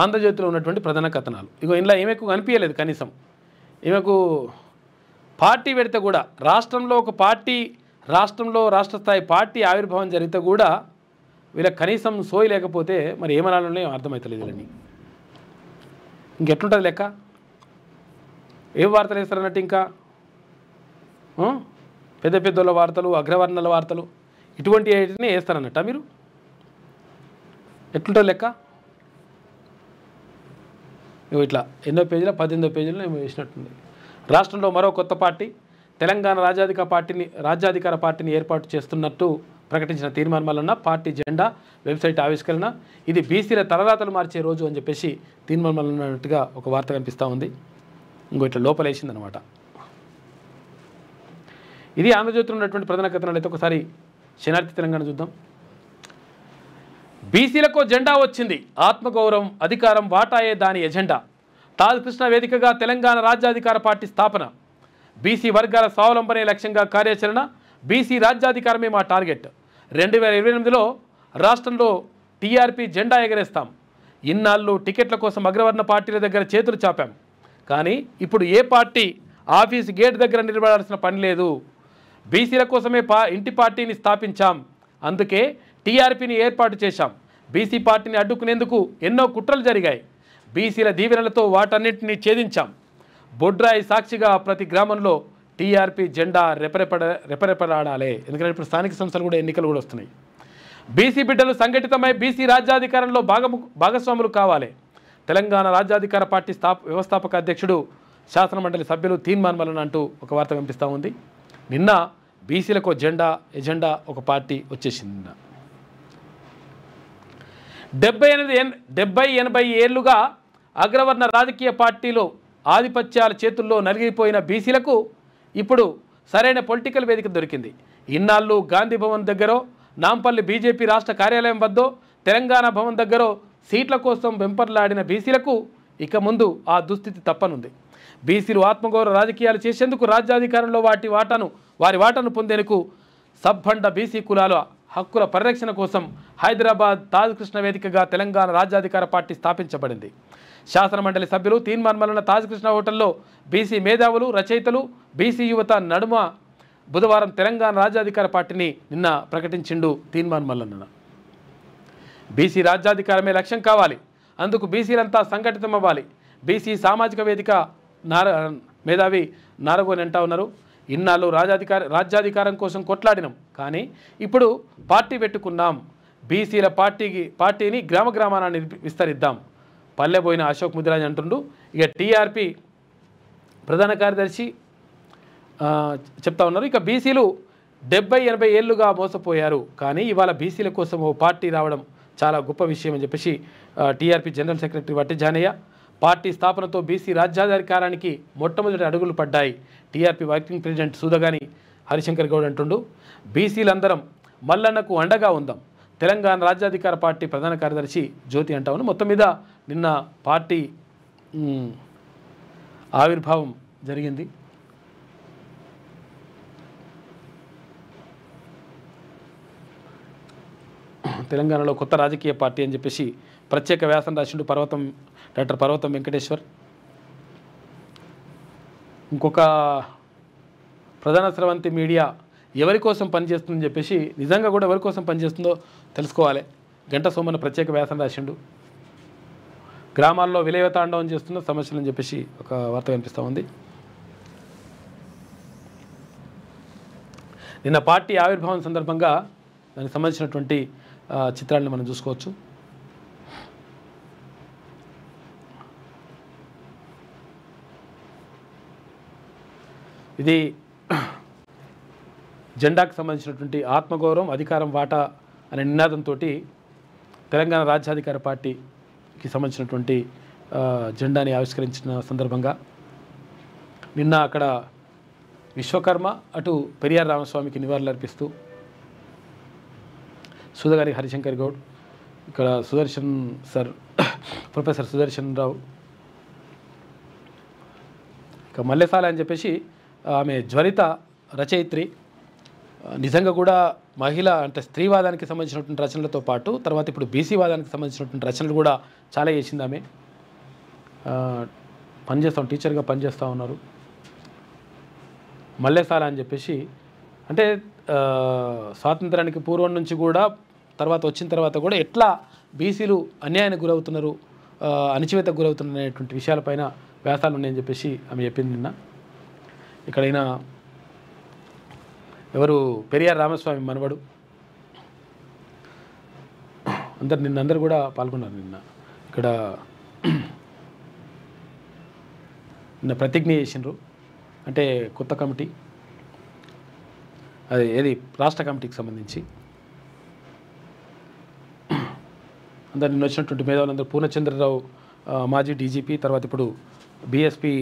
ఆంధ్రజ్యోతిలో ఉన్నటువంటి ప్రధాన కథనాలు. ఇగో ఇందులో ఈమెకు కనిపించలేదు కనీసం. ఈమెకు పార్టీ పెడితే కూడా రాష్ట్రంలో ఒక పార్టీ, రాష్ట్రంలో రాష్ట్ర స్థాయి పార్టీ ఆవిర్భావం జరిగితే కూడా వీళ్ళకి కనీసం సోయి లేకపోతే మరి ఏమనాలనే అర్థమవుతలేదు వీళ్ళని. ఇంకెట్లుంటుంది లెక్క? ఏం వార్తలు వేస్తారన్నట్టు ఇంకా పెద్ద పెద్దోళ్ళ వార్తలు, అగ్రవర్ణాల వార్తలు ఇటువంటి వాటిని వేస్తారన్నట్ట మీరు? ఎట్లుంటుంది లెక్క? ఇట్లా ఎన్నో పేజీల 18వ పేజీలో ఏమో వేసినట్టుంది. రాష్ట్రంలో మరో కొత్త పార్టీ, తెలంగాణ రాజ్యాధికార పార్టీని ఏర్పాటు చేస్తున్నట్టు ప్రకటించిన తీర్మానం వలన పార్టీ జెండా, వెబ్సైట్ ఆవిష్కరణ, ఇది బీసీల తలరాతలు మార్చే రోజు అని చెప్పేసి తీర్మానం అన్నట్టుగా ఒక వార్త కనిపిస్తూ ఉంది. ఇంకో ఇట్లా లోపలేసిందనమాట. ఇది ఆంధ్రజ్యోతిలో ఉన్నటువంటి ప్రధాన కథనాలు. అయితే ఒకసారి శనార్థి తెలంగాణ చూద్దాం. బీసీలకు జెండా వచ్చింది, ఆత్మగౌరవం, అధికారం, వాటాయే దాని ఎజెండా. తాజ్ కృష్ణ వేదికగా తెలంగాణ రాజ్యాధికార పార్టీ స్థాపన. బీసీ వర్గాల స్వావలంబనే లక్ష్యంగా కార్యాచరణ. బీసీ రాజ్యాధికారమే మా టార్గెట్. 2028లో రాష్ట్రంలో టీఆర్పీ జెండా ఎగరేస్తాం. ఇన్నాళ్ళు టికెట్ల కోసం అగ్రవర్ణ పార్టీల దగ్గర చేతులు చాపాం. కానీ ఇప్పుడు ఏ పార్టీ ఆఫీస్ గేట్ దగ్గర నిలబడాల్సిన పని లేదు. బీసీల కోసమే ఇంటి పార్టీని స్థాపించాం. అందుకే టీఆర్పీని ఏర్పాటు చేశాం. బీసీ పార్టీని అడ్డుకునేందుకు ఎన్నో కుట్రలు జరిగాయి. బీసీల దీవెనలతో వాటన్నింటినీ ఛేదించాం. బొడ్రాయి సాక్షిగా ప్రతి గ్రామంలో టీఆర్పీ జెండా రెపరెపలాడాలి. ఎందుకంటే ఇప్పుడు స్థానిక సంస్థలు కూడా ఎన్నికలు కూడా వస్తున్నాయి. బీసీ బిడ్డలు సంఘటితమై బీసీ రాజ్యాధికారంలో భాగస్వాములు కావాలి. తెలంగాణ రాజ్యాధికార పార్టీ వ్యవస్థాపక అధ్యక్షుడు, శాసనమండలి సభ్యులు తీర్మానం వలన అంటూ ఒక వార్త కనిపిస్తూ ఉంది. నిన్న బీసీలకు ఎజెండా ఒక పార్టీ వచ్చేసింది. నిన్న 70-80 ఏళ్లుగా అగ్రవర్ణ రాజకీయ పార్టీలో ఆధిపత్యాల చేతుల్లో నలిగిపోయిన బీసీలకు ఇప్పుడు సరైన పొలిటికల్ వేదిక దొరికింది. ఇన్నాళ్ళు గాంధీ భవన్ దగ్గరో, నాంపల్లి బీజేపీ రాష్ట్ర కార్యాలయం వద్దో, తెలంగాణ భవన్ దగ్గరో సీట్ల కోసం వెంపర్లాడిన బీసీలకు ఇక ముందు ఆ దుస్థితి తప్పనుంది. బీసీలు ఆత్మగౌరవ రాజకీయాలు చేసేందుకు, రాజ్యాధికారంలో వారి వాటాను పొందేందుకు సబ్బండ బీసీ కులాల హక్కుల పరిరక్షణ కోసం హైదరాబాద్ తాజ్ కృష్ణ వేదికగా తెలంగాణ రాజ్యాధికార పార్టీ స్థాపించబడింది. శాసనమండలి సభ్యులు తీర్మానం వలన తాజ్ కృష్ణ హోటల్లో బీసీ మేధావులు, రచయితలు, బీసీ యువత నడుమ బుధవారం తెలంగాణ రాజ్యాధికార పార్టీని నిన్న ప్రకటించిండు తీర్మానం వలన. బీసీ రాజ్యాధికారమే లక్ష్యం కావాలి. అందుకు బీసీలంతా సంఘటితం అవ్వాలి. బీసీ సామాజిక వేదిక మేధావి నారగోని అంటా ఉన్నారు. ఇన్నాళ్ళు రాజ్యాధికారం కోసం కొట్లాడినాం, కానీ ఇప్పుడు పార్టీ పెట్టుకున్నాం. బీసీల పార్టీని గ్రామాన విస్తరిద్దాం. పల్లెబోయిన అశోక్ ముదిరాజ్ అంటుండు. ఇక టీఆర్పీ ప్రధాన కార్యదర్శి చెప్తా ఉన్నారు. ఇక బీసీలు 70-80 ఏళ్లుగా మోసపోయారు, కానీ ఇవాళ బీసీల కోసం ఓ పార్టీ రావడం చాలా గొప్ప విషయం అని చెప్పేసి TRP general secretary Vatti Janaiah, party స్థాపనతో బీసీ రాజ్యాధికారానికి మొట్టమొదటి అడుగులు పడ్డాయి. TRP working president Sudagani Harishankar Goud అంటుండు. బీసీలందరం మల్లన్నకు అండగా ఉందాం. తెలంగాణ రాజ్యాధికార పార్టీ ప్రధాన కార్యదర్శి జ్యోతి అంటా ఉన్నాం. మొత్తం మీద నిన్న పార్టీ ఆవిర్భావం జరిగింది. తెలంగాణలో కొత్త రాజకీయ పార్టీ అని చెప్పేసి ప్రత్యేక వ్యాసం రాసిండు డాక్టర్ పర్వతం వెంకటేశ్వర్. ఇంకొక ప్రధాన స్రవంతి మీడియా ఎవరి కోసం పనిచేస్తుందని చెప్పేసి, నిజంగా కూడా ఎవరి కోసం పనిచేస్తుందో తెలుసుకోవాలి. గంట సోమన్న ప్రత్యేక వ్యాసం రాసిండు. గ్రామాల్లో విలయతాండవం చేస్తున్న సమస్యలు అని చెప్పేసి ఒక వార్త కనిపిస్తూ ఉంది. నిన్న పార్టీ ఆవిర్భావం సందర్భంగా దానికి సంబంధించినటువంటి చిత్రాలను మనం చూసుకోవచ్చు. ఇది జెండాకు సంబంధించినటువంటి ఆత్మగౌరవం, అధికారం, వాటా అనే నినాదంతో తెలంగాణ రాజ్యాధికార పార్టీకి సంబంధించినటువంటి జెండాని ఆవిష్కరించిన సందర్భంగా నిన్న అక్కడ విశ్వకర్మ, అటు పెరియార్ రామస్వామికి నివాళులర్పిస్తూ సూదగారి హరిశంకర్ గౌడ్, ఇక్కడ సుదర్శన్ సార్, ప్రొఫెసర్ సుదర్శన్ రావు, ఇక మల్లెసాల అని చెప్పేసి ఆమె జ్వరిత రచయిత్రి. నిజంగా కూడా మహిళ అంటే స్త్రీవాదానికి సంబంధించినటువంటి రచనలతో పాటు తర్వాత ఇప్పుడు బీసీ వాదానికి సంబంధించినటువంటి రచనలు కూడా చాలా చేసింది ఆమె. టీచర్గా పనిచేస్తూ ఉన్నారు. మల్లెసాల అని చెప్పేసి అంటే స్వాతంత్రానికి పూర్వం నుంచి కూడా తర్వాత వచ్చిన తర్వాత కూడా ఎట్లా బీసీలు అన్యాయానికి గురవుతున్నారు, అణచివేతకు గురవుతున్నారు అనేటువంటి విషయాలపైన వ్యాసాలు ఉన్నాయని చెప్పేసి ఆమె చెప్పింది నిన్న. ఇక్కడైనా ఎవరు పెరియార్ రామస్వామి మనవడు అందరూ కూడా పాల్గొన్నారు నిన్న. ఇక్కడ నిన్న ప్రతిజ్ఞ చేసినారు, అంటే కొత్త కమిటీ, అది ఏది రాష్ట్ర కమిటీకి సంబంధించి అందరు నిన్న వచ్చినటువంటి మేధావులందరూ పూర్ణచంద్రరావు మాజీ డీజీపీ, తర్వాత ఇప్పుడు బీఎస్పీ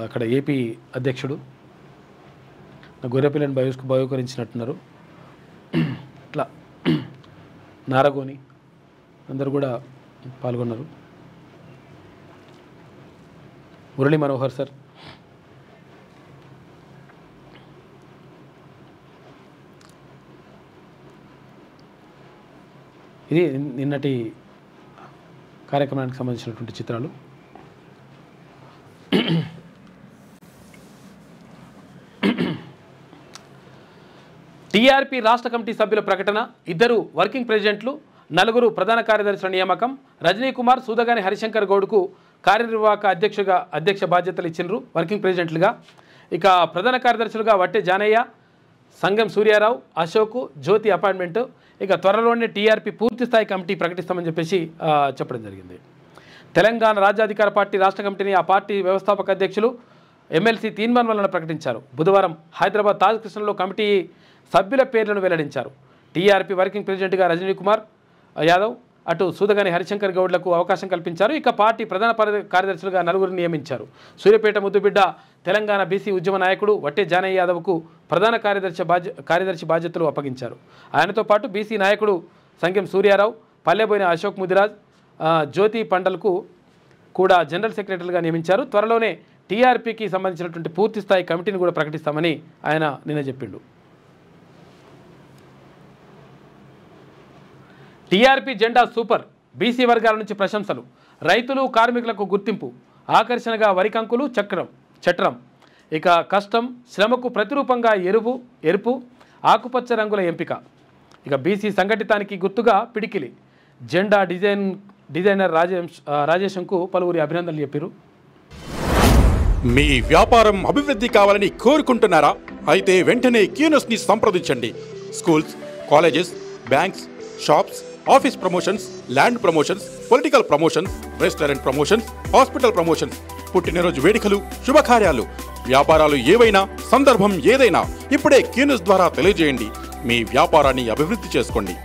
అక్కడ ఏపీ అధ్యక్షుడు గొర్రెపిల్లని బయోకరించినట్టున్నారు. ఇట్లా నారగోని అందరూ కూడా పాల్గొన్నారు. మురళీ మనోహర్ సార్, ఇది నిన్నటి కార్యక్రమానికి సంబంధించినటువంటి చిత్రాలు. టీఆర్పీ రాష్ట్ర కమిటీ సభ్యుల ప్రకటన, 2 వర్కింగ్ ప్రెసిడెంట్లు, 4 ప్రధాన కార్యదర్శుల నియామకం. రజనీ కుమార్, సూదగాని హరిశంకర్ గౌడ్కు కార్యనిర్వాహక అధ్యక్ష బాధ్యతలు ఇచ్చినారు వర్కింగ్ ప్రెసిడెంట్లుగా. ఇక ప్రధాన కార్యదర్శులుగా వట్టె జానయ్య, సంగం సూర్యారావు, అశోక్, జ్యోతి అపాయింట్మెంట్. ఇక త్వరలోనే టీఆర్పీ పూర్తిస్థాయి కమిటీ ప్రకటిస్తామని చెప్పేసి చెప్పడం జరిగింది. తెలంగాణ రాజ్యాధికార పార్టీ రాష్ట్ర కమిటీని ఆ పార్టీ వ్యవస్థాపక అధ్యక్షులు ఎమ్మెల్సీ తీన్మాన్ ప్రకటించారు. బుధవారం హైదరాబాద్ తాజ్ కృష్ణలో కమిటీ సభ్యుల పేర్లను వెల్లడించారు. టీఆర్పీ వర్కింగ్ ప్రెసిడెంట్గా రజనీ కుమార్ యాదవ్, అటు సూదగాని హరిశంకర్ గౌడ్లకు అవకాశం కల్పించారు. ఇక పార్టీ ప్రధాన కార్యదర్శులుగా 4 నియమించారు. సూర్యాపేట ముద్దుబిడ్డ తెలంగాణ బీసీ ఉద్యమ నాయకుడు వట్టే జానయ్య యాదవ్కు ప్రధాన కార్యదర్శి బాధ్యతలు అప్పగించారు. ఆయనతో పాటు బీసీ నాయకుడు సంగం సూర్యారావు, పల్లెబోయిన అశోక్ ముదిరాజ్, జ్యోతి పండల్కు కూడా జనరల్ సెక్రటరీగా నియమించారు. త్వరలోనే టీఆర్పీకి సంబంధించినటువంటి పూర్తిస్థాయి కమిటీని కూడా ప్రకటిస్తామని ఆయన నిన్న చెప్పిండు. టీఆర్పీ జెండా సూపర్, బీసీ వర్గాల నుంచి ప్రశంసలు. రైతులు కార్మికులకు గుర్తింపు, ఆకర్షణగా వరికంకులు చట్రం. ఇక కష్టం శ్రమకు ప్రతిరూపంగా ఎరుపు ఆకుపచ్చ రంగుల ఎంపిక. ఇక బీసీ సంఘటితానికి గుర్తుగా పిడికిలి. జెండా డిజైనర్ రాజేశంకు పలువురి అభినందనలు చెప్పారు. మీ వ్యాపారం అభివృద్ధి కావాలని కోరుకుంటున్నారా? అయితే వెంటనే క్యూనస్ని సంప్రదించండి. Schools, colleges, banks, shops, office promotions, land promotions, political promotions, restaurant promotions, hospital promotions, పుట్టినరోజు వేడుకలు, శుభకార్యాలు, వ్యాపారాలు ఏవైనా, సందర్భం ఏదైనా ఇప్పుడే క్యూనస్ ద్వారా తెలియజేయండి. మీ వ్యాపారాన్ని అభివృద్ధి చేసుకోండి.